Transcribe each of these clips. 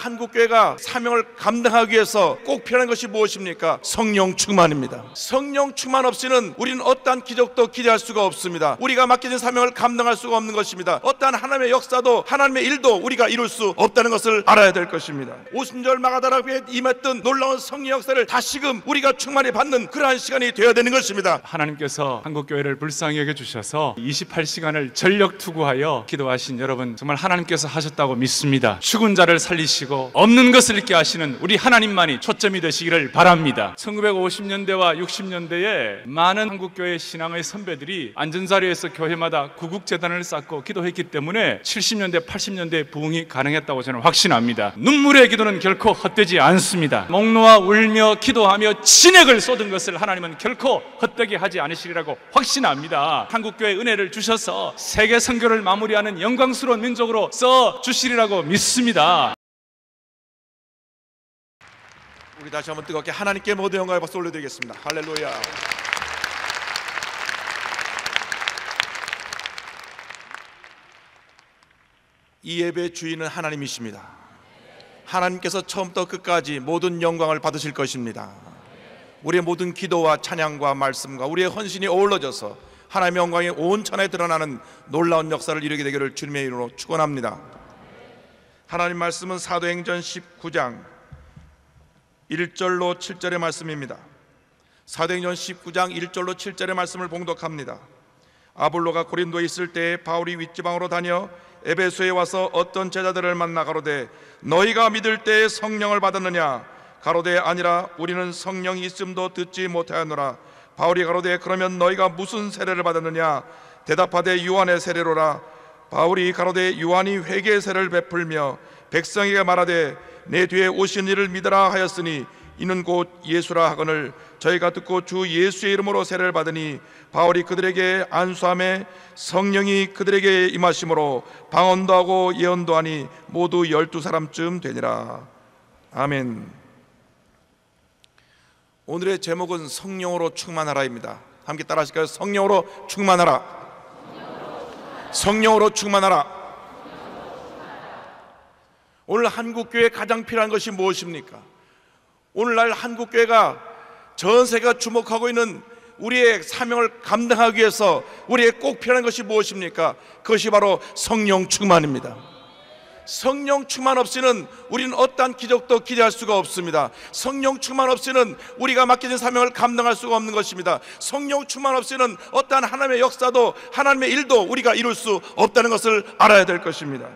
한국교회가 사명을 감당하기 위해서 꼭 필요한 것이 무엇입니까? 성령 충만입니다. 성령 충만 없이는 우리는 어떠한 기적도 기대할 수가 없습니다. 우리가 맡겨진 사명을 감당할 수가 없는 것입니다. 어떠한 하나님의 역사도 하나님의 일도 우리가 이룰 수 없다는 것을 알아야 될 것입니다. 오순절 마가다락에 임했던 놀라운 성령 역사를 다시금 우리가 충만히 받는 그러한 시간이 되어야 되는 것입니다. 하나님께서 한국교회를 불쌍히 여겨주셔서 28시간을 전력 투구하여 기도하신 여러분, 정말 하나님께서 하셨다고 믿습니다. 죽은 자를 살리시고 없는 것을 있게 하시는 우리 하나님만이 초점이 되시기를 바랍니다. 1950년대와 60년대에 많은 한국교회 신앙의 선배들이 안전자리에서 교회마다 구국재단을 쌓고 기도했기 때문에 70년대 80년대 부흥이 가능했다고 저는 확신합니다. 눈물의 기도는 결코 헛되지 않습니다. 목 놓아 울며 기도하며 진액을 쏟은 것을 하나님은 결코 헛되게 하지 않으시리라고 확신합니다. 한국교회 은혜를 주셔서 세계 선교를 마무리하는 영광스러운 민족으로 써 주시리라고 믿습니다. 우리 다시 한번 뜨겁게 하나님께 모든 영광의 박수 올려드리겠습니다. 할렐루야. 이 예배의 주인은 하나님이십니다. 하나님께서 처음부터 끝까지 모든 영광을 받으실 것입니다. 우리의 모든 기도와 찬양과 말씀과 우리의 헌신이 어우러져서 하나님의 영광이 온 천하에 드러나는 놀라운 역사를 이루게 되기를 주님의 이름으로 축원합니다. 하나님 말씀은 사도행전 19장 1절로 7절의 말씀입니다. 사도행전 19장 1절로 7절의 말씀을 봉독합니다. 아볼로가 고린도에 있을 때에 바울이 윗지방으로 다녀 에베소에 와서 어떤 제자들을 만나 가로되 너희가 믿을 때에 성령을 받았느냐? 가로되 아니라 우리는 성령이 있음도 듣지 못하였노라. 바울이 가로되 그러면 너희가 무슨 세례를 받았느냐? 대답하되 요한의 세례로라. 바울이 가로되 요한이 회개의 세례를 베풀며 백성에게 말하되 내 뒤에 오신 이를 믿으라 하였으니 이는 곧 예수라 하거늘 저희가 듣고 주 예수의 이름으로 세례를 받으니 바울이 그들에게 안수함에 성령이 그들에게 임하심으로 방언도 하고 예언도 하니 모두 12사람쯤 되니라. 아멘. 오늘의 제목은 성령으로 충만하라입니다. 함께 따라 하실까요? 성령으로 충만하라. 성령으로 충만하라. 오늘 한국교회에 가장 필요한 것이 무엇입니까? 오늘날 한국교회가 전 세계가 주목하고 있는 우리의 사명을 감당하기 위해서 우리에게 꼭 필요한 것이 무엇입니까? 그것이 바로 성령 충만입니다. 성령 충만 없이는 우리는 어떠한 기적도 기대할 수가 없습니다. 성령 충만 없이는 우리가 맡겨진 사명을 감당할 수가 없는 것입니다. 성령 충만 없이는 어떠한 하나님의 역사도 하나님의 일도 우리가 이룰 수 없다는 것을 알아야 될 것입니다.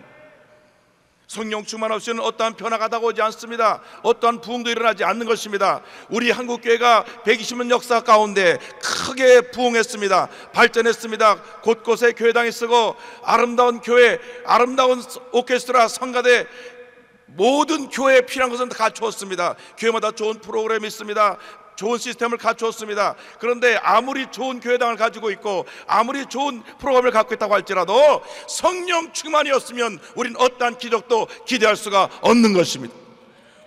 성령 충만 없이는 어떠한 변화가 다가오지 않습니다. 어떠한 부흥도 일어나지 않는 것입니다. 우리 한국교회가 120년 역사 가운데 크게 부흥했습니다. 발전했습니다. 곳곳에 교회당이 쓰고 아름다운 교회, 아름다운 오케스트라, 성가대, 모든 교회에 필요한 것은 다 갖추었습니다. 교회마다 좋은 프로그램이 있습니다. 좋은 시스템을 갖추었습니다. 그런데 아무리 좋은 교회당을 가지고 있고 아무리 좋은 프로그램을 갖고 있다고 할지라도 성령 충만이었으면 우리는 어떠한 기적도 기대할 수가 없는 것입니다.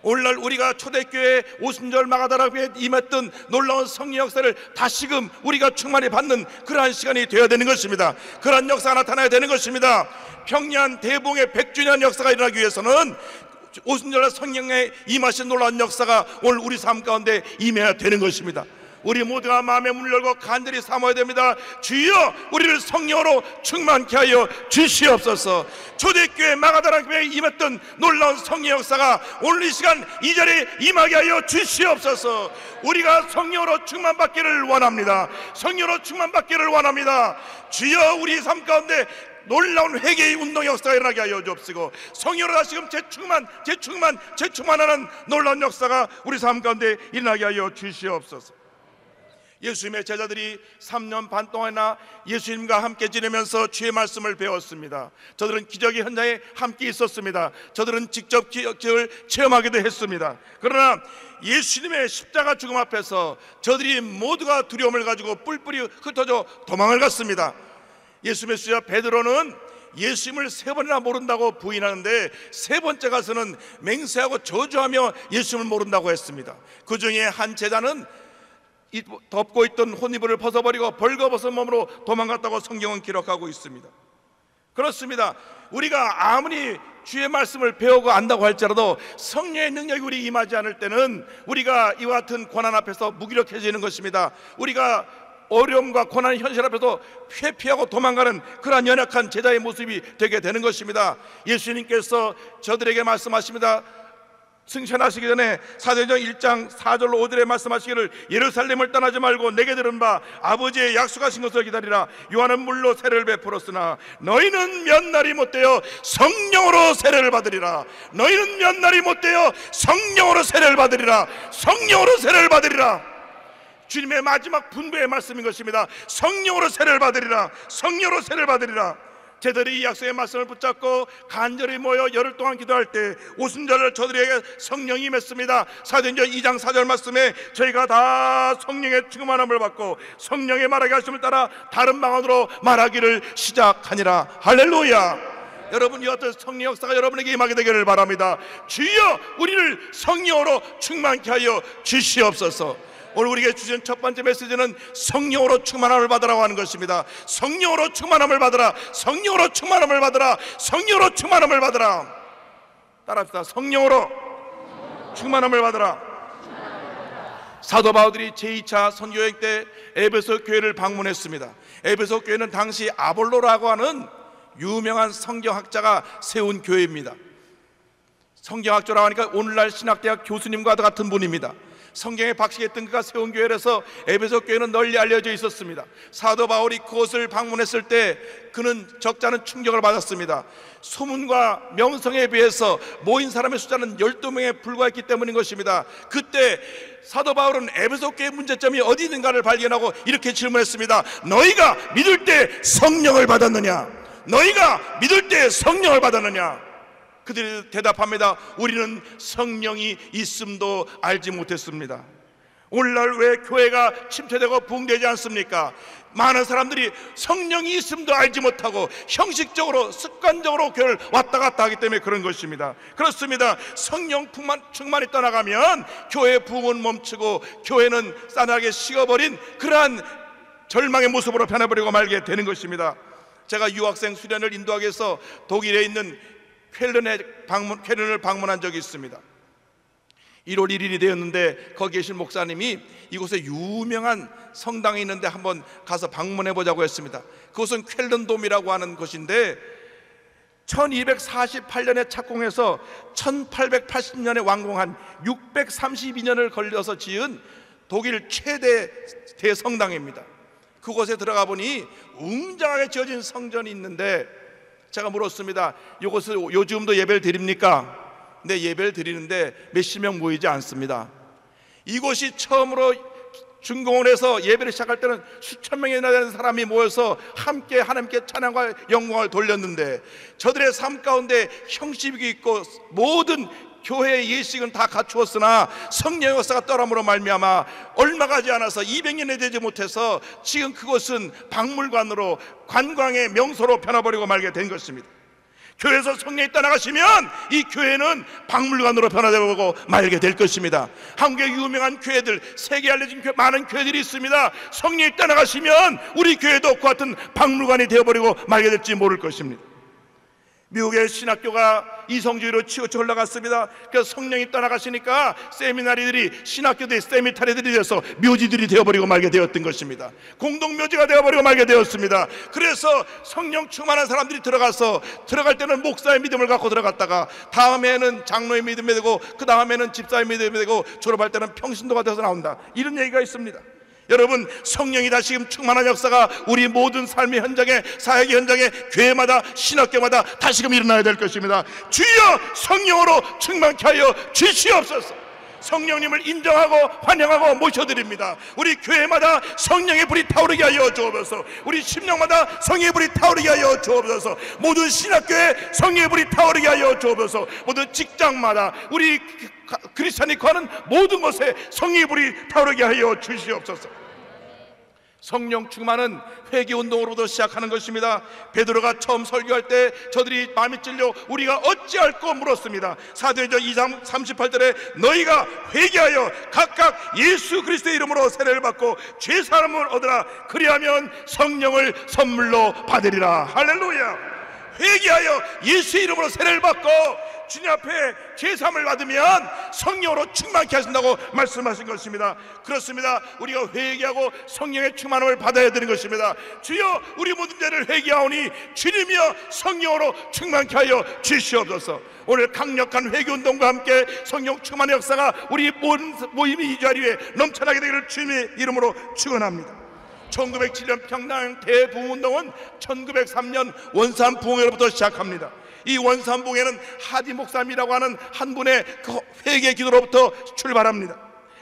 오늘날 우리가 초대교회 오순절 마가다락에 임했던 놀라운 성령 역사를 다시금 우리가 충만히 받는 그러한 시간이 되어야 되는 것입니다. 그러한 역사가 나타나야 되는 것입니다. 평양 대봉의 100주년 역사가 일어나기 위해서는 오순절날 성령에 임하신 놀라운 역사가 오늘 우리 삶 가운데 임해야 되는 것입니다. 우리 모두가 마음의 문을 열고 간절히 사모해야 됩니다. 주여 우리를 성령으로 충만케 하여 주시옵소서. 초대교회 마가다락교회에 임했던 놀라운 성령 역사가 오늘 이 시간 이 자리에 임하게 하여 주시옵소서. 우리가 성령으로 충만받기를 원합니다. 성령으로 충만받기를 원합니다. 주여 우리 삶 가운데 놀라운 회개의 운동 역사가 일어나게 하여 주옵시고 성령으로 다시금 재충만하는 놀라운 역사가 우리 삶 가운데 일어나게 하여 주시옵소서. 예수님의 제자들이 3년 반 동안이나 예수님과 함께 지내면서 주의 말씀을 배웠습니다. 저들은 기적의 현장에 함께 있었습니다. 저들은 직접 기적을 체험하기도 했습니다. 그러나 예수님의 십자가 죽음 앞에서 저들이 모두가 두려움을 가지고 뿔뿔이 흩어져 도망을 갔습니다. 예수님의 수자 베드로는 예수님을 3번이나 모른다고 부인하는데 3번째 가서는 맹세하고 저주하며 예수님을 모른다고 했습니다. 그 중에 한 제자는 덮고 있던 혼이불을 벗어버리고 벌거벗은 몸으로 도망갔다고 성경은 기록하고 있습니다. 그렇습니다. 우리가 아무리 주의 말씀을 배우고 안다고 할지라도 성령의 능력이 우리 임하지 않을 때는 우리가 이와 같은 고난 앞에서 무기력해지는 것입니다. 우리가 어려움과 고난의 현실 앞에서 회피하고 도망가는 그러한 연약한 제자의 모습이 되게 되는 것입니다. 예수님께서 저들에게 말씀하십니다. 승천하시기 전에 사도행전 1장 4절로 5절에 말씀하시기를 예루살렘을 떠나지 말고 내게 들은 바 아버지의 약속하신 것을 기다리라. 요한은 물로 세례를 베풀었으나 너희는 몇 날이 못되어 성령으로 세례를 받으리라. 너희는 몇 날이 못되어 성령으로 세례를 받으리라. 성령으로 세례를 받으리라. 주님의 마지막 분부의 말씀인 것입니다. 성령으로 세례를 받으리라. 성령으로 세례를 받으리라. 제자들이 이 약속의 말씀을 붙잡고 간절히 모여 열흘 동안 기도할 때 오순절을 저들에게 성령이 임했습니다. 사도행전 2장 4절 말씀에 저희가 다 성령의 충만함을 받고 성령의 말하게 하심을 따라 다른 방언으로 말하기를 시작하니라. 할렐루야. 여러분, 이 어떤 성령 역사가 여러분에게 임하게 되기를 바랍니다. 주여 우리를 성령으로 충만케 하여 주시옵소서. 오늘 우리에게 주신 첫 번째 메시지는 성령으로 충만함을 받으라고 하는 것입니다. 성령으로 충만함을 받으라. 성령으로 충만함을 받으라. 성령으로 충만함을 받으라. 따라합시다. 성령으로 충만함을 받으라. 사도 바울이 제2차 선교여행 때 에베소 교회를 방문했습니다. 에베소 교회는 당시 아볼로라고 하는 유명한 성경학자가 세운 교회입니다. 성경학자라고 하니까 오늘날 신학대학 교수님과 같은 분입니다. 성경에 박식했던 그가 세운 교회라서 에베소 교회는 널리 알려져 있었습니다. 사도 바울이 그곳을 방문했을 때 그는 적잖은 충격을 받았습니다. 소문과 명성에 비해서 모인 사람의 숫자는 12명에 불과했기 때문인 것입니다. 그때 사도 바울은 에베소 교회의 문제점이 어디 있는가를 발견하고 이렇게 질문했습니다. 너희가 믿을 때 성령을 받았느냐? 너희가 믿을 때 성령을 받았느냐? 그들이 대답합니다. 우리는 성령이 있음도 알지 못했습니다. 오늘날 왜 교회가 침체되고 붕괴되지 않습니까? 많은 사람들이 성령이 있음도 알지 못하고 형식적으로 습관적으로 교회를 왔다 갔다 하기 때문에 그런 것입니다. 그렇습니다. 성령 충만이 떠나가면 교회의 부흥은 멈추고 교회는 싸늘하게 식어버린 그러한 절망의 모습으로 변해버리고 말게 되는 것입니다. 제가 유학생 수련을 인도하기 위해서 독일에 있는 쾰른을 방문한 적이 있습니다. 1월 1일이 되었는데 거기 계신 목사님이 이곳에 유명한 성당이 있는데 한번 가서 방문해 보자고 했습니다. 그곳은 쾰른돔이라고 하는 곳인데 1248년에 착공해서 1880년에 완공한 632년을 걸려서 지은 독일 최대 대성당입니다. 그곳에 들어가 보니 웅장하게 지어진 성전이 있는데 제가 물었습니다. 이곳을 요즘도 예배를 드립니까? 네, 예배를 드리는데 몇십 명 모이지 않습니다. 이곳이 처음으로 준공원에서 예배를 시작할 때는 수천 명이나 되는 사람이 모여서 함께 하나님께 찬양과 영광을 돌렸는데 저들의 삶 가운데 형식이 있고 모든 교회의 예식은 다 갖추었으나 성령의 역사가 떠남으로 말미암아 얼마 가지 않아서 200년이 되지 못해서 지금 그곳은 박물관으로 관광의 명소로 변화버리고 말게 된 것입니다. 교회에서 성령이 떠나가시면 이 교회는 박물관으로 변화되고 말게 될 것입니다. 한국의 유명한 교회들, 세계에 알려진 많은 교회들이 있습니다. 성령이 떠나가시면 우리 교회도 그 같은 박물관이 되어버리고 말게 될지 모를 것입니다. 미국의 신학교가 이성주의로 치우쳐 올라갔습니다. 그래서 성령이 떠나가시니까 세미나리들이 신학교들이 세미타리들이 되어서 묘지들이 되어버리고 말게 되었던 것입니다. 공동묘지가 되어버리고 말게 되었습니다. 그래서 성령 충만한 사람들이 들어갈 때는 목사의 믿음을 갖고 들어갔다가 다음에는 장로의 믿음이 되고 그 다음에는 집사의 믿음이 되고 졸업할 때는 평신도가 되어서 나온다. 이런 얘기가 있습니다. 여러분, 성령이 다시금 충만한 역사가 우리 모든 삶의 현장에, 사역의 현장에, 교회마다, 신학교마다 다시금 일어나야 될 것입니다. 주여 성령으로 충만케 하여 주시옵소서. 성령님을 인정하고 환영하고 모셔드립니다. 우리 교회마다 성령의 불이 타오르게 하여 주옵소서. 우리 심령마다 성령의 불이 타오르게 하여 주옵소서. 모든 신학교에 성령의 불이 타오르게 하여 주옵소서. 모든 직장마다 우리 크리스찬이 거하는 모든 곳에 성령의 불이 타오르게 하여 주시옵소서. 성령 충만은 회개운동으로부터 시작하는 것입니다. 베드로가 처음 설교할 때 저들이 마음이 찔려 우리가 어찌할꼬 물었습니다. 사도행전 2장 38절에 너희가 회개하여 각각 예수 그리스도의 이름으로 세례를 받고 죄사함을 얻으라. 그리하면 성령을 선물로 받으리라. 할렐루야. 회개하여 예수의 이름으로 세례를 받고 주님 앞에 제사함을 받으면 성령으로 충만케 하신다고 말씀하신 것입니다. 그렇습니다. 우리가 회개하고 성령의 충만함을 받아야 되는 것입니다. 주여, 우리 모든 죄를 회개하오니 주님이여 성령으로 충만케 하여 주시옵소서. 오늘 강력한 회개운동과 함께 성령 충만의 역사가 우리 모임이 이 자리에 넘쳐나게 되기를 주님의 이름으로 축원합니다. 1907년 평양 대부흥운동은 1903년 원산 부흥회로부터 시작합니다. 이 원산 부흥회는 하디 목사님이라고 하는 한 분의 그 회개 기도로부터 출발합니다.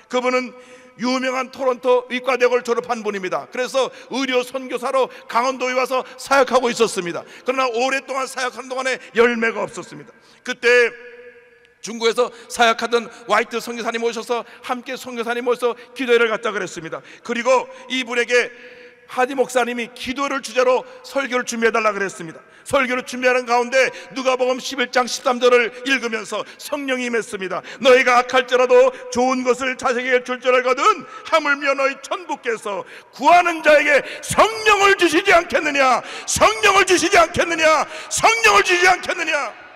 그분은 유명한 토론토 의과대학을 졸업한 분입니다. 그래서 의료 선교사로 강원도에 와서 사역하고 있었습니다. 그러나 오랫동안 사역하는 동안에 열매가 없었습니다. 그때 중국에서 사역하던 화이트 선교사님 오셔서 함께 선교사님 모셔서 기도회를 갖자 그랬습니다. 그리고 이분에게 하디 목사님이 기도를 주제로 설교를 준비해달라 그랬습니다. 설교를 준비하는 가운데 누가복음 11장 13절을 읽으면서 성령이 임했습니다. 너희가 악할지라도 좋은 것을 자식에게 줄 줄 알거든 하물며 너희 천부께서 구하는 자에게 성령을 주시지 않겠느냐, 성령을 주시지 않겠느냐, 성령을 주시지 않겠느냐.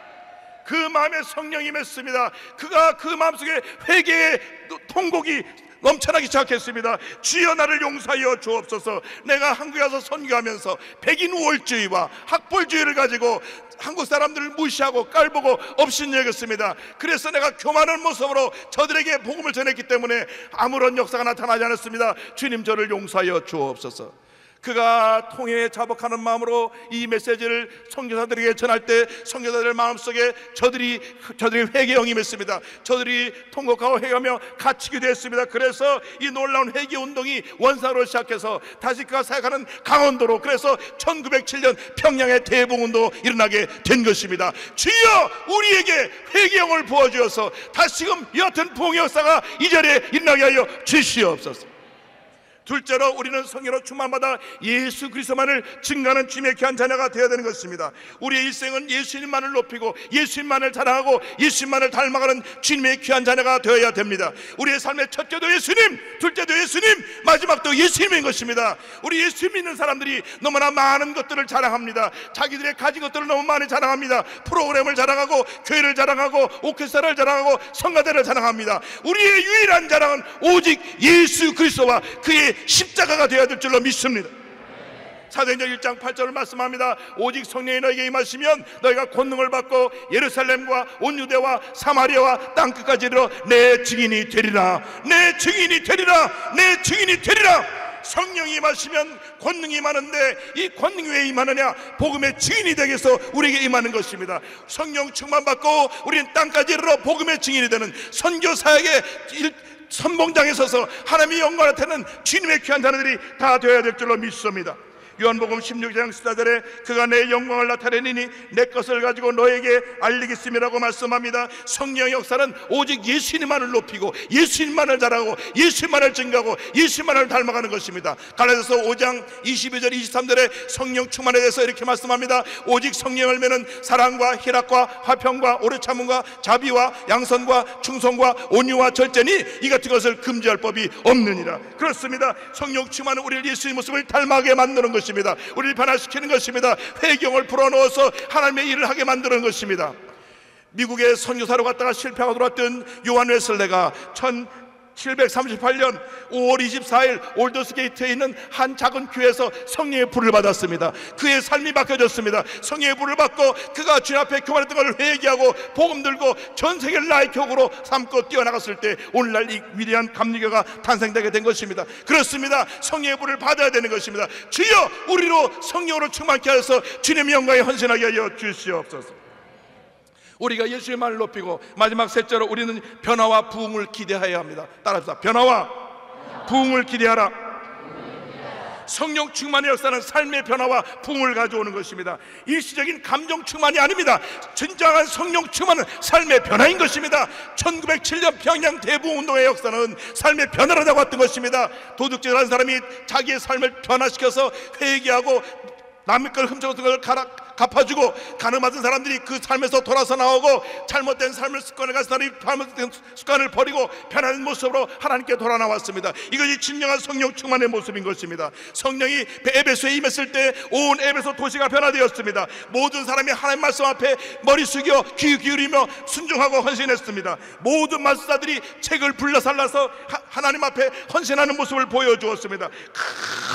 그 마음에 성령이 임했습니다. 그가 그 마음속에 회개의 통곡이 넘쳐나기 시작했습니다. 주여 나를 용서하여 주옵소서. 내가 한국에 와서 선교하면서 백인 우월주의와 학벌주의를 가지고 한국 사람들을 무시하고 깔보고 업신여겼습니다. 그래서 내가 교만한 모습으로 저들에게 복음을 전했기 때문에 아무런 역사가 나타나지 않았습니다. 주님 저를 용서하여 주옵소서. 그가 통회에 자복하는 마음으로 이 메시지를 선교사들에게 전할 때 선교사들 마음속에 저들이 회개에 영임했습니다. 저들이 통곡하고 회개하며 갇히게 됐습니다. 그래서 이 놀라운 회개 운동이 원산으로 시작해서 다시 그가 사역하는 강원도로, 그래서 1907년 평양의 대부흥운동 일어나게 된 것입니다. 주여 우리에게 회개영을 부어주어서 다시금 여하튼 부흥의 역사가 이 자리에 일어나게 하여 주시옵소서. 둘째로 우리는 성령으로 충만받아 예수 그리스도만을 증거하는 주님의 귀한 자녀가 되어야 되는 것입니다. 우리의 일생은 예수님만을 높이고 예수님만을 자랑하고 예수님만을 닮아가는 주님의 귀한 자녀가 되어야 됩니다. 우리의 삶의 첫째도 예수님, 둘째도 예수님, 마지막도 예수님인 것입니다. 우리 예수 믿는 사람들이 너무나 많은 것들을 자랑합니다. 자기들의 가진 것들을 너무 많이 자랑합니다. 프로그램을 자랑하고 교회를 자랑하고 오케스트라를 자랑하고 성가대를 자랑합니다. 우리의 유일한 자랑은 오직 예수 그리스도와 그의 십자가가 되어야 될 줄로 믿습니다. 사도행전 1장 8절을 말씀합니다. 오직 성령이 너에게 임하시면 너희가 권능을 받고 예루살렘과 온 유대와 사마리아와 땅끝까지 이르러 내 증인이 되리라, 내 증인이 되리라, 내 증인이 되리라. 성령이 임하시면 권능이 임하는데 이 권능이 왜 임하느냐? 복음의 증인이 되기 위해서 우리에게 임하는 것입니다. 성령 충만받고 우리는 땅까지 이르러 복음의 증인이 되는 선교 사역의 선봉장에 서서 하나님의 영광을 나타내는 주님의 귀한 자녀들이 다 되어야 될 줄로 믿습니다. 요한복음 16장 14절에 그가 내 영광을 나타내니 내 것을 가지고 너에게 알리겠음이라고 말씀합니다. 성령의 역사는 오직 예수님만을 높이고 예수님만을 자랑하고 예수님만을 증거하고 예수님만을 닮아가는 것입니다. 갈라디아서 5장 22절 23절에 성령 충만에 대해서 이렇게 말씀합니다. 오직 성령 열매는 사랑과 희락과 화평과 오래 참음과 자비와 양선과 충성과 온유와 절제니 이 같은 것을 금지할 법이 없느니라. 그렇습니다. 성령 충만은 우리를 예수의 모습을 닮아가게 만드는 것입니다. 우리를 변화시키는 것입니다. 회경을 불어넣어서 하나님의 일을 하게 만드는 것입니다. 미국의 선교사로 갔다가 실패하고 돌아왔던 요한 웨슬레가 1738년 5월 24일 올더스게이트에 있는 한 작은 교회에서 성령의 불을 받았습니다. 그의 삶이 바뀌어졌습니다. 성령의 불을 받고 그가 주님 앞에 교만했던 것을 회개하고 복음 들고 전 세계를 나의 교구로 삼고 뛰어나갔을 때 오늘날 이 위대한 감리교가 탄생되게 된 것입니다. 그렇습니다. 성령의 불을 받아야 되는 것입니다. 주여 우리로 성령으로 충만케 하여서 주님의 영광에 헌신하게 하여 주시옵소서. 우리가 예수의 말을 높이고 마지막 셋째로 우리는 변화와 부흥을 기대해야 합니다. 따라합시다. 변화와 부흥을 기대하라. 성령 충만의 역사는 삶의 변화와 부흥을 가져오는 것입니다. 일시적인 감정 충만이 아닙니다. 진정한 성령 충만은 삶의 변화인 것입니다. 1907년 평양 대부흥운동의 역사는 삶의 변화로 나왔던 것입니다. 도둑질하는 사람이 자기의 삶을 변화시켜서 회개하고 남의 걸 훔쳐갔던 걸 갚아주고, 가늠받은 사람들이 그 삶에서 돌아서 나오고, 잘못된 삶을 습관을 가진 사람이 잘못된 습관을 버리고 변하는 모습으로 하나님께 돌아 나왔습니다. 이것이 진정한 성령 충만의 모습인 것입니다. 성령이 에베소에 임했을 때 온 에베소 도시가 변화되었습니다. 모든 사람이 하나님 말씀 앞에 머리 숙여 귀 기울이며 순종하고 헌신했습니다. 모든 말씀자들이 책을 불러살라서 하나님 앞에 헌신하는 모습을 보여주었습니다.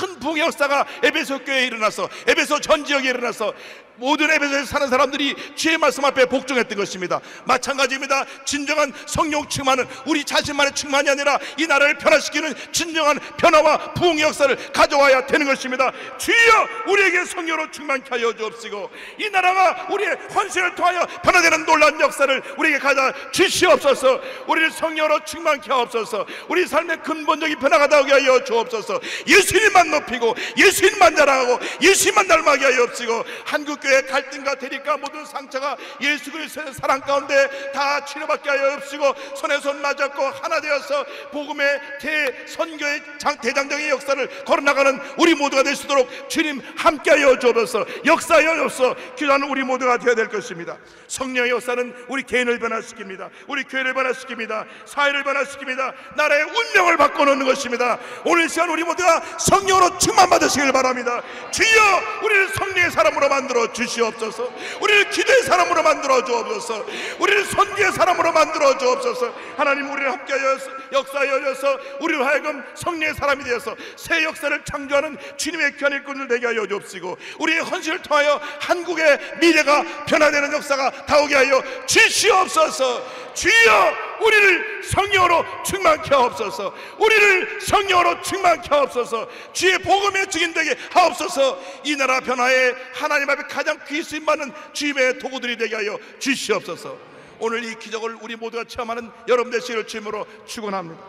큰 부흥의 역사가 에베소 교회에 일어나서, 에베소 전 지역에 일어나서 모든 에베소에 사는 사람들이 주의 말씀 앞에 복종했던 것입니다. 마찬가지입니다. 진정한 성령 충만은 우리 자신만의 충만이 아니라 이 나라를 변화시키는 진정한 변화와 부흥의 역사를 가져와야 되는 것입니다. 주여, 우리에게 성령으로 충만케 하여 주옵시고, 이 나라가 우리의 헌신을 통하여 변화되는 놀라운 역사를 우리에게 가져 주시옵소서. 우리를 성령으로 충만케 하옵소서. 우리 삶의 근본적인 변화가 나오게 하여 주옵소서. 예수님만 높이고 예수님만 자랑하고 예수님만 닮아게 하여 주옵시고, 한국교회 갈등과 대립과 모든 상처가 예수 그리스도의 사랑 가운데 다 치료받게 하여 주옵시고, 손에 손 맞잡고 하나 되어서 복음의 대선교의 대장정의 역사를 걸어나가는 우리 모두가 될 수 있도록 주님 함께하여 주옵소서. 역사하여 주옵소서. 기도하는 우리 모두가 되어야 될 것입니다. 성령의 역사는 우리 개인을 변화시킵니다. 우리 교회를 변화시킵니다. 사회를 변화시킵니다. 나라의 운명을 바꿔놓는 것입니다. 오늘 시간 우리 모두가 성령으로 충만받으시길 바랍니다. 주여, 우리를 성령의 사람으로 만들어 주시옵소서. 우리를 기도의 사람으로 만들어 주옵소서. 우리를 선교의 사람으로 만들어 주옵소서. 하나님, 우리를 함께하여 역사하여 주셔서 우리로 하여금 성령의 사람이 되어서 새 역사를 창조하는 주님의 귀한 일꾼을 되게 하여 주옵시고, 우리의 헌신을 통하여 한국의 미래가 변화되는 역사가 다오게 하여 주시옵소서. 주여, 우리를 성령으로 충만케 하옵소서. 우리를 성령으로 충만케 하옵소서. 주의 복음의 증인 되게 하옵소서. 이 나라 변화에 하나님 앞에 가장 귀수임 받는 주님의 도구들이 되게 하여 주시옵소서. 오늘 이 기적을 우리 모두가 체험하는 여러분 되시기를 주님으로 축원합니다.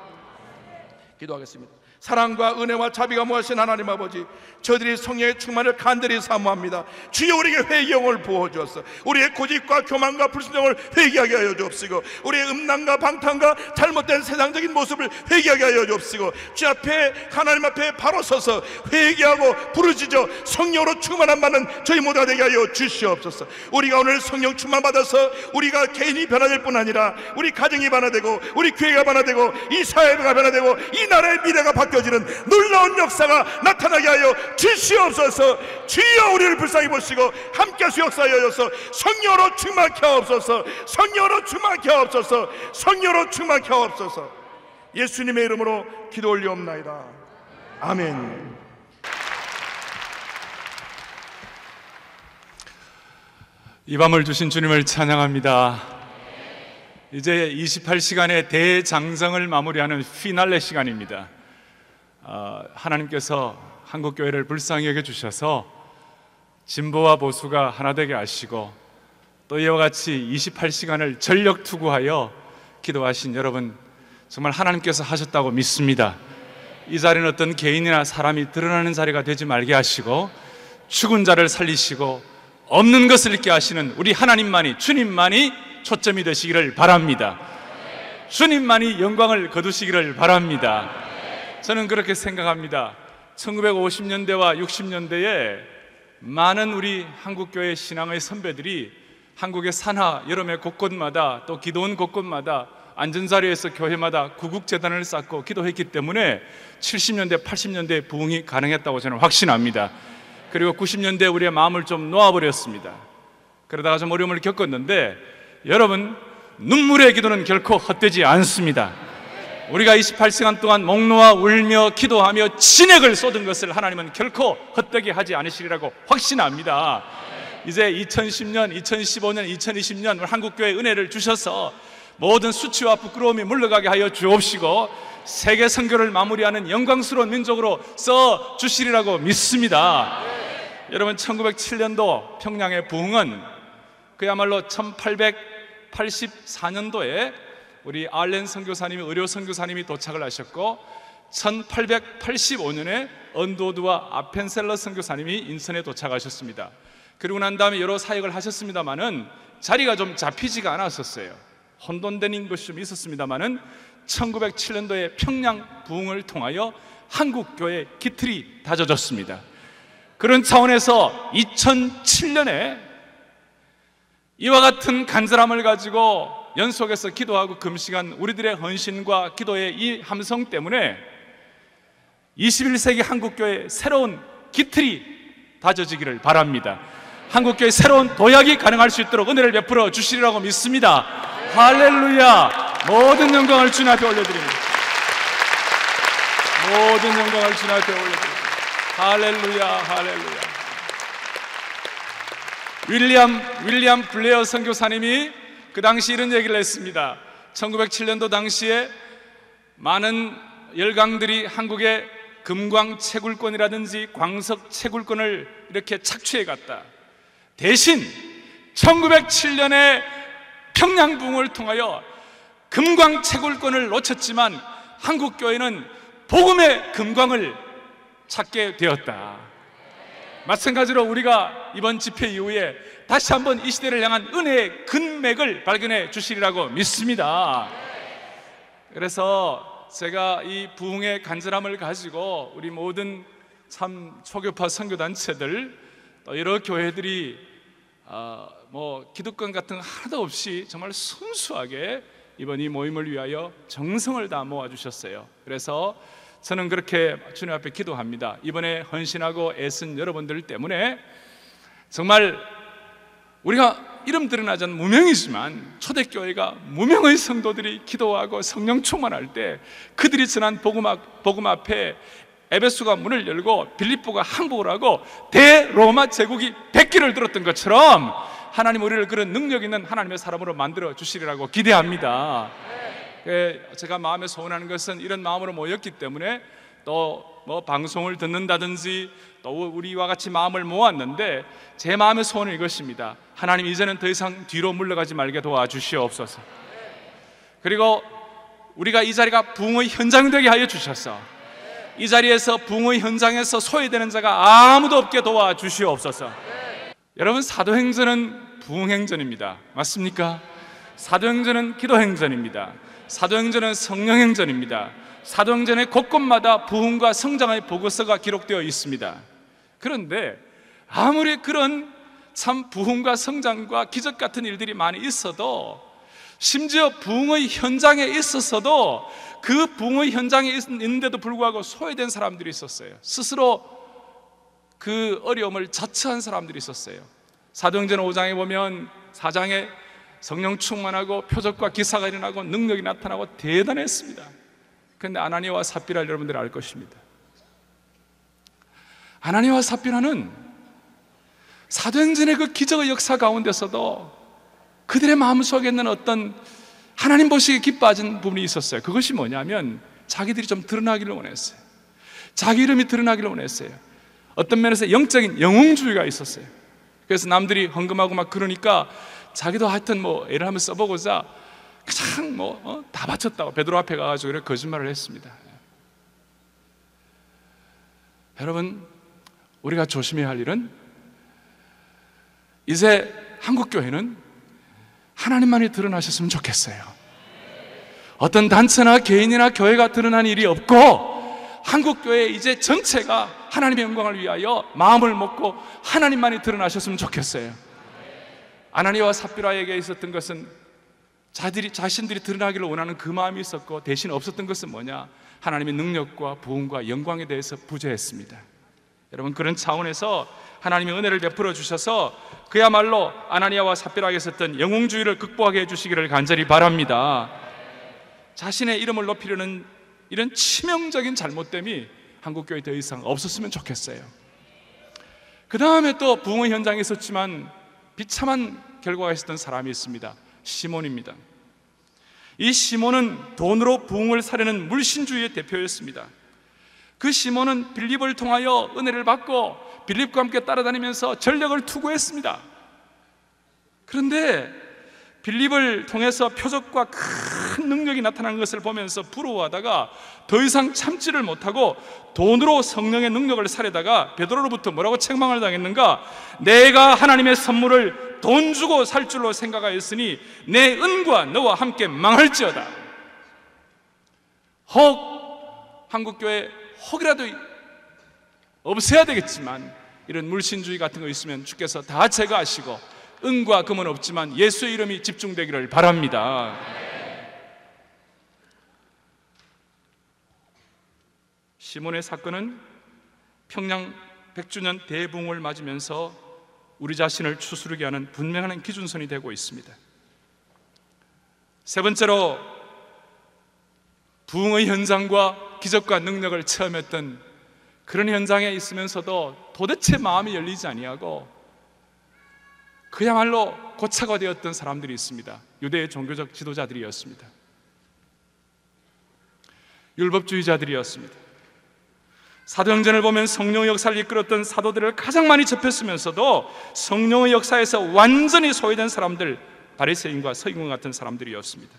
기도하겠습니다. 사랑과 은혜와 자비가 무하신 하나님 아버지, 저희들이 성령의 충만을 간절히 사모합니다. 주여, 우리에게 회개형을 부어주옵소서. 우리의 고집과 교만과 불순종을 회개하게 하여 주옵시고, 우리의 음란과 방탕과 잘못된 세상적인 모습을 회개하게 하여 주옵시고, 주 앞에 하나님 앞에 바로 서서 회개하고 부르짖어 성령으로 충만한 받는 저희 모두가 되게 하여 주시옵소서. 우리가 오늘 성령 충만 받아서 우리가 개인이 변화될 뿐 아니라 우리 가정이 변화되고 우리 교회가 변화되고 이 사회가 변화되고 이 나라의 미래가 바뀌어지는 놀라운 역사가 나타나게 하여 주시옵소서. 주여, 우리를 불쌍히 보시고 함께 하시 역사하여 주소서. 성령으로 충만케 하옵소서. 성령으로 충만케 하옵소서. 성령으로 충만케 하옵소서. 예수님의 이름으로 기도 올리옵나이다. 아멘. 이 밤을 주신 주님을 찬양합니다. 이제 28시간의 대장성을 마무리하는 피날레 시간입니다. 하나님께서 한국교회를 불쌍히 여겨주셔서 진보와 보수가 하나 되게 하시고, 또 이와 같이 28시간을 전력 투구하여 기도하신 여러분, 정말 하나님께서 하셨다고 믿습니다. 이 자리는 어떤 개인이나 사람이 드러나는 자리가 되지 말게 하시고, 죽은 자를 살리시고 없는 것을 있게 하시는 우리 하나님만이, 주님만이 초점이 되시기를 바랍니다. 주님만이 영광을 거두시기를 바랍니다. 저는 그렇게 생각합니다. 1950년대와 60년대에 많은 우리 한국교회 신앙의 선배들이 한국의 산하 여름의 곳곳마다, 또 기도원 곳곳마다 안전자리에서 교회마다 구국재단을 쌓고 기도했기 때문에 70년대, 80년대 부흥이 가능했다고 저는 확신합니다. 그리고 90년대 우리의 마음을 좀 놓아버렸습니다. 그러다가 좀 어려움을 겪었는데, 여러분, 눈물의 기도는 결코 헛되지 않습니다. 우리가 28시간 동안 목 놓아 울며 기도하며 진액을 쏟은 것을 하나님은 결코 헛되게 하지 않으시리라고 확신합니다. 이제 2010년, 2015년, 2020년 한국교회 은혜를 주셔서 모든 수치와 부끄러움이 물러가게 하여 주옵시고, 세계 선교를 마무리하는 영광스러운 민족으로 써 주시리라고 믿습니다. 여러분, 1907년도 평양의 부흥은 그야말로 1884년도에 우리 알렌 선교사님이, 의료 선교사님이 도착을 하셨고, 1885년에 언도드와 아펜셀러 선교사님이 인천에 도착하셨습니다. 그리고 난 다음에 여러 사역을 하셨습니다마는 자리가 좀 잡히지가 않았었어요. 혼돈된 것이 좀 있었습니다마는 1907년도에 평양 부흥을 통하여 한국교회 기틀이 다져졌습니다. 그런 차원에서 2007년에 이와 같은 간절함을 가지고 연속해서 기도하고 금식한 우리들의 헌신과 기도의 이 함성 때문에 21세기 한국교회의 새로운 기틀이 다져지기를 바랍니다. 한국교회의 새로운 도약이 가능할 수 있도록 은혜를 베풀어 주시리라고 믿습니다. 할렐루야. 모든 영광을 주님 앞에 올려드립니다. 모든 영광을 주님 앞에 올려드립니다. 할렐루야. 할렐루야. 윌리엄 블레어 선교사님이 그 당시 이런 얘기를 했습니다. 1907년도 당시에 많은 열강들이 한국의 금광 채굴권이라든지 광석 채굴권을 이렇게 착취해 갔다. 대신 1907년에 평양부흥을 통하여 금광 채굴권을 놓쳤지만 한국교회는 복음의 금광을 찾게 되었다. 마찬가지로 우리가 이번 집회 이후에 다시 한번 이 시대를 향한 은혜의 근맥을 발견해 주시리라고 믿습니다. 그래서 제가 이 부흥의 간절함을 가지고 우리 모든 참 초교파 선교단체들 또 여러 교회들이 기득권 같은 거 하나도 없이 정말 순수하게 이번 이 모임을 위하여 정성을 다 모아주셨어요. 그래서 저는 그렇게 주님 앞에 기도합니다. 이번에 헌신하고 애쓴 여러분들 때문에 정말 우리가 이름 드러나지 않은 무명이지만 초대교회가 무명의 성도들이 기도하고 성령 충만할 때 그들이 전한 복음 앞에 에베소가 문을 열고 빌립보가 항복을 하고 대로마 제국이 백기를 들었던 것처럼 하나님 우리를 그런 능력 있는 하나님의 사람으로 만들어 주시리라고 기대합니다. 제가 마음에 소원하는 것은 이런 마음으로 모였기 때문에 또 방송을 듣는다든지 또 우리와 같이 마음을 모았는데 제 마음의 소원은 이것입니다. 하나님 이제는 더 이상 뒤로 물러가지 말게 도와주시옵소서. 그리고 우리가 이 자리가 부흥의 현장 되게 하여 주셔서 이 자리에서 부흥의 현장에서 소외되는 자가 아무도 없게 도와주시옵소서. 여러분, 사도행전은 부흥행전입니다. 맞습니까? 사도행전은 기도행전입니다. 사도행전은 성령행전입니다. 사도행전의 곳곳마다 부흥과 성장의 보고서가 기록되어 있습니다. 그런데 아무리 그런 참 부흥과 성장과 기적 같은 일들이 많이 있어도, 심지어 부흥의 현장에 있었어도 그 부흥의 현장에 있는데도 불구하고 소외된 사람들이 있었어요. 스스로 그 어려움을 자처한 사람들이 있었어요. 사도행전 5장에 보면 4장에 성령 충만하고 표적과 기사가 일어나고 능력이 나타나고 대단했습니다. 그런데 아나니아와 삽비라 여러분들 알 것입니다. 아나니아와 삽비라는 사도행전의 그 기적의 역사 가운데서도 그들의 마음속에 있는 어떤 하나님 보시기에 기뻐하는 부분이 있었어요. 그것이 뭐냐면 자기들이 좀 드러나기를 원했어요. 자기 이름이 드러나기를 원했어요. 어떤 면에서 영적인 영웅주의가 있었어요. 그래서 남들이 헌금하고 막 그러니까 자기도 하여튼 애를 한번 써보고자 그냥 다 바쳤다고 베드로 앞에 가가지고 이렇게 거짓말을 했습니다. 여러분, 우리가 조심해야 할 일은 이제 한국교회는 하나님만이 드러나셨으면 좋겠어요. 어떤 단체나 개인이나 교회가 드러난 일이 없고 한국교회 이제 전체가 하나님의 영광을 위하여 마음을 먹고 하나님만이 드러나셨으면 좋겠어요. 아나니아와 삽비라에게 있었던 것은 자신들이 드러나기를 원하는 그 마음이 있었고, 대신 없었던 것은 뭐냐? 하나님의 능력과 부흥과 영광에 대해서 부재했습니다. 여러분, 그런 차원에서 하나님의 은혜를 베풀어 주셔서 그야말로 아나니아와 삽비라에게 있었던 영웅주의를 극복하게 해주시기를 간절히 바랍니다. 자신의 이름을 높이려는 이런 치명적인 잘못됨이 한국교회에 더 이상 없었으면 좋겠어요. 그 다음에 또 부흥의 현장에 있었지만 비참한 결과가 있었던 사람이 있습니다. 시몬입니다. 이 시몬은 돈으로 부흥을 사려는 물신주의의 대표였습니다. 그 시몬은 빌립을 통하여 은혜를 받고 빌립과 함께 따라다니면서 전력을 투구했습니다. 그런데 빌립을 통해서 표적과 큰 능력이 나타나는 것을 보면서 부러워하다가 더 이상 참지를 못하고 돈으로 성령의 능력을 사려다가 베드로로부터 뭐라고 책망을 당했는가? 내가 하나님의 선물을 돈 주고 살 줄로 생각하였으니 내 은과 너와 함께 망할지어다. 혹 한국교회 혹이라도 없애야 되겠지만 이런 물신주의 같은 거 있으면 주께서 다 제거하시고 은과 금은 없지만 예수의 이름이 집중되기를 바랍니다. 시몬의 사건은 평양 100주년 대붕을 맞으면서 우리 자신을 추스르게 하는 분명한 기준선이 되고 있습니다. 세 번째로, 부흥의 현장과 기적과 능력을 체험했던 그런 현장에 있으면서도 도대체 마음이 열리지 아니하고 그야말로 고차가 되었던 사람들이 있습니다. 유대의 종교적 지도자들이었습니다. 율법주의자들이었습니다. 사도행전을 보면 성령의 역사를 이끌었던 사도들을 가장 많이 접했으면서도 성령의 역사에서 완전히 소외된 사람들, 바리새인과 서기관 같은 사람들이었습니다.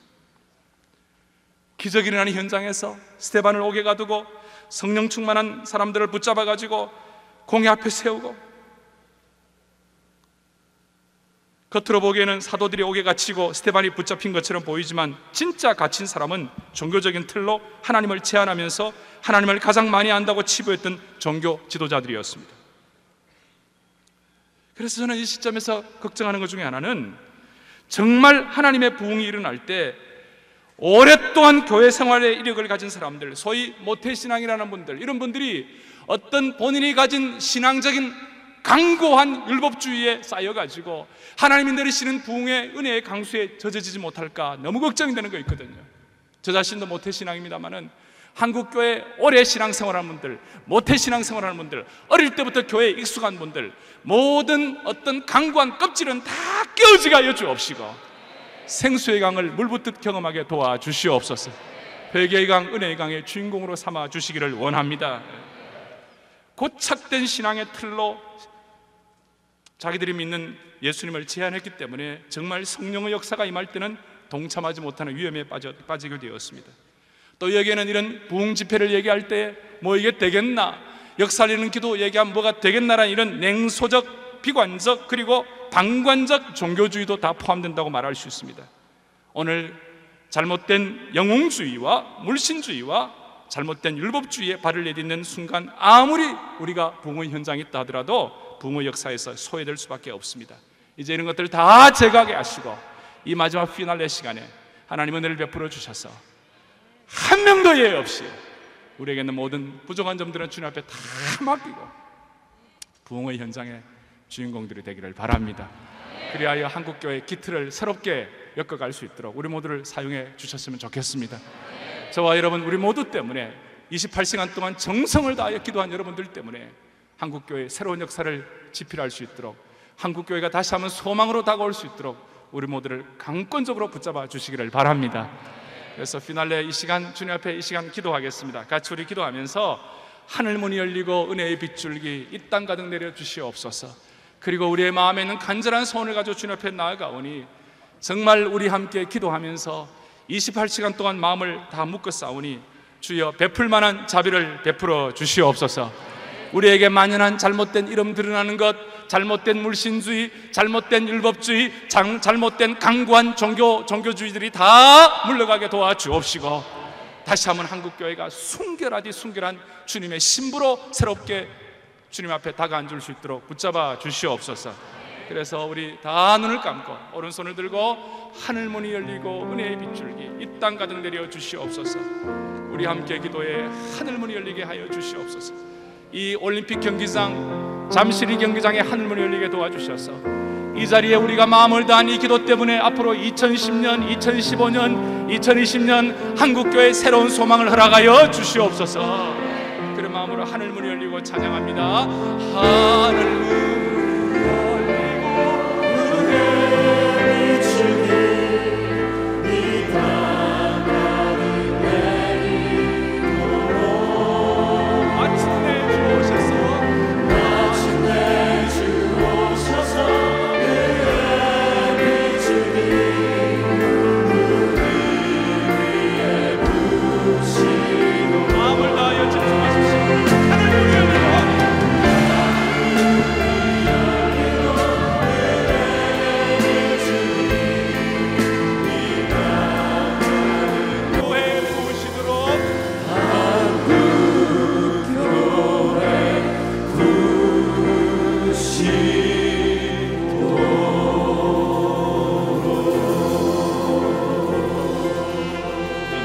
기적이 일어나는 현장에서 스데반을 옥에 가두고 성령 충만한 사람들을 붙잡아 가지고 공회 앞에 세우고, 겉으로 보기에는 사도들이 옥에 갇히고 스데반이 붙잡힌 것처럼 보이지만 진짜 갇힌 사람은 종교적인 틀로 하나님을 제한하면서 하나님을 가장 많이 안다고 치부했던 종교 지도자들이었습니다. 그래서 저는 이 시점에서 걱정하는 것 중에 하나는, 정말 하나님의 부흥이 일어날 때 오랫동안 교회 생활의 이력을 가진 사람들, 소위 모태신앙이라는 분들, 이런 분들이 어떤 본인이 가진 신앙적인 강고한 율법주의에 쌓여가지고 하나님이 내리시는 부흥의 은혜의 강수에 젖어지지 못할까 너무 걱정이 되는 거 있거든요. 저 자신도 모태신앙입니다마는 한국교회 오래 신앙생활하는 분들, 모태신앙생활하는 분들, 어릴 때부터 교회에 익숙한 분들, 모든 어떤 강고한 껍질은 다 깨어지게 하여 주옵시고 생수의 강을 물붓듯 경험하게 도와주시옵소서. 회개의 강, 은혜의 강의 주인공으로 삼아 주시기를 원합니다. 고착된 신앙의 틀로 자기들이 믿는 예수님을 제한했기 때문에 정말 성령의 역사가 임할 때는 동참하지 못하는 위험에 빠지게 되었습니다. 또 여기에는 이런 부흥 집회를 얘기할 때 뭐 이게 되겠나, 역살리는 기도 얘기하면 뭐가 되겠나라는 이런 냉소적, 비관적, 그리고 방관적 종교주의도 다 포함된다고 말할 수 있습니다. 오늘 잘못된 영웅주의와 물신주의와 잘못된 율법주의에 발을 내딛는 순간 아무리 우리가 부흥의 현장에 있다 하더라도 부흥의 역사에서 소외될 수밖에 없습니다. 이제 이런 것들을 다 제거하게 하시고 이 마지막 피날레 시간에 하나님 은혜를 베풀어 주셔서 한 명도 예외 없이 우리에게 있는 모든 부족한 점들은 주님 앞에 다 맡기고 부흥의 현장의 주인공들이 되기를 바랍니다. 그리하여 한국교회의 기틀을 새롭게 엮어갈 수 있도록 우리 모두를 사용해 주셨으면 좋겠습니다. 저와 여러분, 우리 모두 때문에 28시간 동안 정성을 다하여 기도한 여러분들 때문에 한국교회의 새로운 역사를 지필할 수 있도록, 한국교회가 다시 한번 소망으로 다가올 수 있도록 우리 모두를 강권적으로 붙잡아 주시기를 바랍니다. 그래서 피날레 이 시간, 주님 앞에 이 시간 기도하겠습니다. 같이 우리 기도하면서 하늘문이 열리고 은혜의 빗줄기 이 땅 가득 내려 주시옵소서. 그리고 우리의 마음에 있는 간절한 소원을 가지고 주님 앞에 나아가오니 정말 우리 함께 기도하면서 28시간 동안 마음을 다 묶어 싸우니 주여 베풀 만한 자비를 베풀어 주시옵소서. 우리에게 만연한 잘못된 이름 드러나는 것, 잘못된 물신주의, 잘못된 율법주의, 잘못된 강고한 종교주의들이 다 물러가게 도와주옵시고 다시 한번 한국교회가 순결하디 순결한 주님의 신부로 새롭게 주님 앞에 다가앉을 수 있도록 붙잡아 주시옵소서. 그래서 우리 다 눈을 감고 오른손을 들고 하늘문이 열리고 은혜의 빗줄기 이 땅 가득 내려 주시옵소서. 우리 함께 기도해 하늘문이 열리게 하여 주시옵소서. 이 올림픽 경기장, 잠실이 경기장의 하늘문이 열리게 도와주셔서 이 자리에 우리가 마음을 다한 이 기도 때문에 앞으로 2010년, 2015년, 2020년 한국교회의 새로운 소망을 허락하여 주시옵소서. 그런 마음으로 하늘문이 열리고 찬양합니다. 하늘문이 열리고 은혜의 빗줄기 이 땅 가득 내리도록 마침내 주오셔서 은혜의 빗줄기 우리 위에 부으시고 마음을 다하여 집중하십시오. 하늘문이 열리고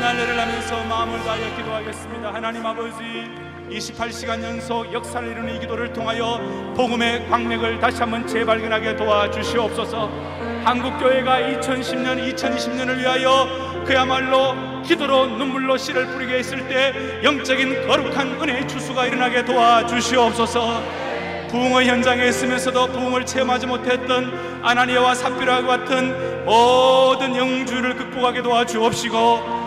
피날레를 하면서 마음을 다하여 기도하겠습니다. 하나님 아버지, 28시간 연속 역사를 이루는 이 기도를 통하여 복음의 광맥을 다시 한번 재발견하게 도와주시옵소서. 한국교회가 2010년, 2020년을 위하여 그야말로 기도로 눈물로 씨를 뿌리게 했을 때 영적인 거룩한 은혜의 추수가 일어나게 도와주시옵소서. 부흥의 현장에 있으면서도 부흥을 체험하지 못했던 아나니아와 삽비라와 같은 모든 영주의를 극복하게 도와주옵시고,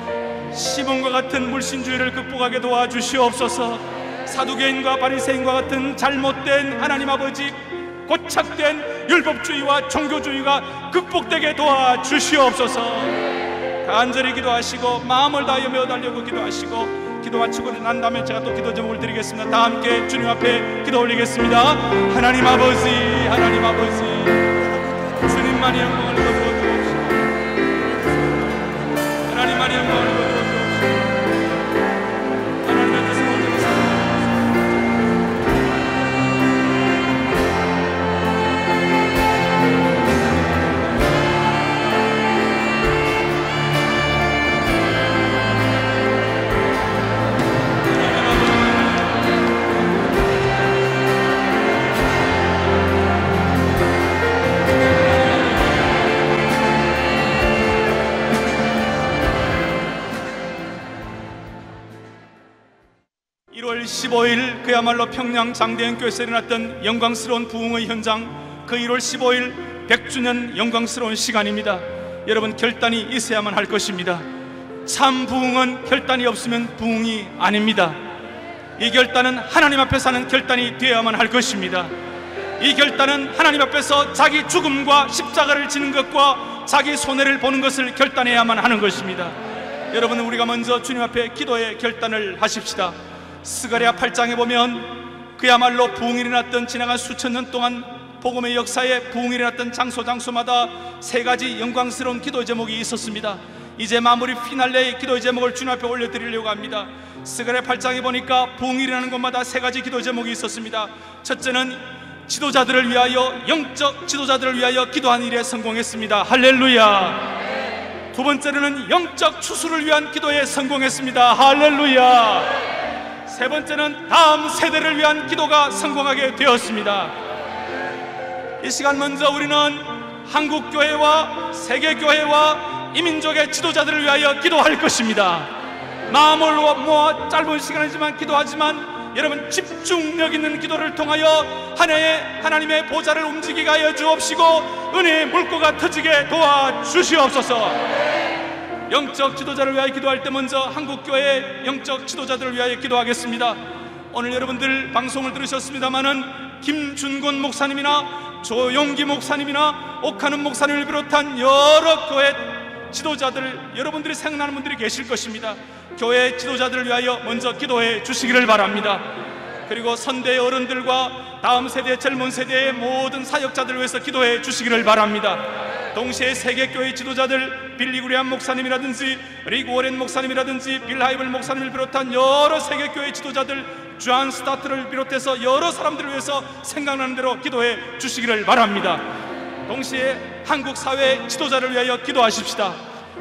시몬과 같은 물신주의를 극복하게 도와주시옵소서. 사두개인과 바리새인과 같은 잘못된 하나님 아버지 고착된 율법주의와 종교주의가 극복되게 도와주시옵소서. 간절히 기도하시고 마음을 다하여 매어달려고 기도하시고, 기도 마치고 난 다음에 제가 또 기도 제목을 드리겠습니다. 다 함께 주님 앞에 기도 올리겠습니다. 하나님 아버지, 하나님 아버지, 주님만이 영광을 입어 주옵시고, 하나님만이 영광을 입어 주옵시고, 하나님의 뜻을 온전히 (1월 15일) 그야말로 평양 장대현교회에서 일어났던 영광스러운 부흥의 현장, 그 1월 15일 100주년 영광스러운 시간입니다. 여러분, 결단이 있어야만 할 것입니다. 참 부흥은 결단이 없으면 부흥이 아닙니다. 이 결단은 하나님 앞에서 하는 결단이 되어야만 할 것입니다. 이 결단은 하나님 앞에서 자기 죽음과 십자가를 지는 것과 자기 손해를 보는 것을 결단해야만 하는 것입니다. 여러분, 우리가 먼저 주님 앞에 기도의 결단을 하십시다. 스가랴 8장에 보면 그야말로 부흥이 일어났던 지나간 수천 년 동안 복음의 역사에 부흥이 일어났던 장소마다 세 가지 영광스러운 기도 제목이 있었습니다. 이제 마무리 피날레의 기도 제목을 주님 앞에 올려드리려고 합니다. 스가랴 8장에 보니까 부흥이 일어나는 곳마다 세 가지 기도 제목이 있었습니다. 첫째는 지도자들을 위하여, 영적 지도자들을 위하여 기도한 일에 성공했습니다. 할렐루야. 두 번째는 영적 추수를 위한 기도에 성공했습니다. 할렐루야. 세 번째는 다음 세대를 위한 기도가 성공하게 되었습니다. 이 시간 먼저 우리는 한국교회와 세계교회와 이민족의 지도자들을 위하여 기도할 것입니다. 마음을 모아 짧은 시간이지만 기도하지만, 여러분, 집중력 있는 기도를 통하여 한 해에 하나님의 보좌를 움직이게 하여 주옵시고 은혜의 물고가 터지게 도와주시옵소서. 영적 지도자를 위하여 기도할 때 먼저 한국교회 영적 지도자들을 위하여 기도하겠습니다. 오늘 여러분들 방송을 들으셨습니다마는 김준곤 목사님이나 조용기 목사님이나 옥하는 목사님을 비롯한 여러 교회 지도자들, 여러분들이 생각나는 분들이 계실 것입니다. 교회 지도자들을 위하여 먼저 기도해 주시기를 바랍니다. 그리고 선대의 어른들과 다음 세대, 젊은 세대의 모든 사역자들을 위해서 기도해 주시기를 바랍니다. 동시에 세계교회 지도자들, 빌리 그레함 목사님이라든지 리그 워렌 목사님이라든지 빌 하이블 목사님을 비롯한 여러 세계교회 지도자들, 존 스타트를 비롯해서 여러 사람들을 위해서 생각나는 대로 기도해 주시기를 바랍니다. 동시에 한국 사회 지도자를 위하여 기도하십시다.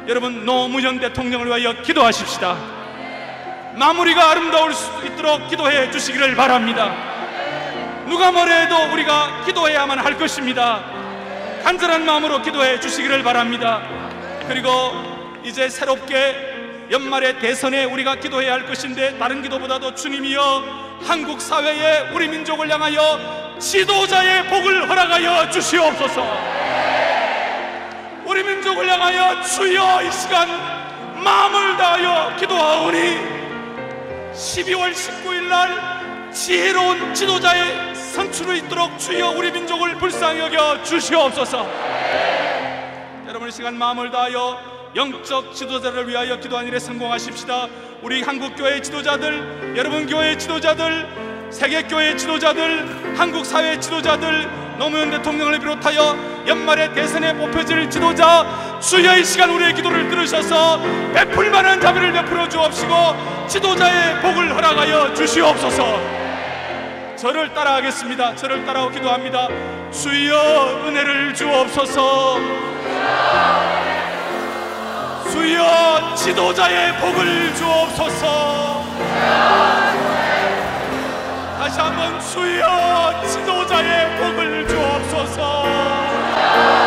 여러분, 노무현 대통령을 위하여 기도하십시다. 마무리가 아름다울 수 있도록 기도해 주시기를 바랍니다. 누가 뭐래도 우리가 기도해야만 할 것입니다. 간절한 마음으로 기도해 주시기를 바랍니다. 그리고 이제 새롭게 연말의 대선에 우리가 기도해야 할 것인데, 다른 기도보다도 주님이여 한국 사회에 우리 민족을 향하여 지도자의 복을 허락하여 주시옵소서. 우리 민족을 향하여 주여 이 시간 마음을 다하여 기도하오니 12월 19일 날 지혜로운 지도자의 선출이 있도록 주여 우리 민족을 불쌍히 여겨 주시옵소서. 여러분, 이 시간 마음을 다하여 영적 지도자를 위하여 기도한 일에 성공하십시다. 우리 한국교회 지도자들, 여러분 교회 지도자들, 세계교회 지도자들, 한국사회 지도자들, 노무현 대통령을 비롯하여 연말에 대선에 뽑혀질 지도자, 주여 이 시간 우리의 기도를 들으셔서 베풀 만한 자비를 베풀어 주옵시고 지도자의 복을 허락하여 주시옵소서. 저를 따라하겠습니다. 저를 따라하고 기도합니다. 주여 은혜를 주옵소서. 주여 지도자의 복을 주옵소서. 다시 한번 주여 지도자의 복을 주옵소서.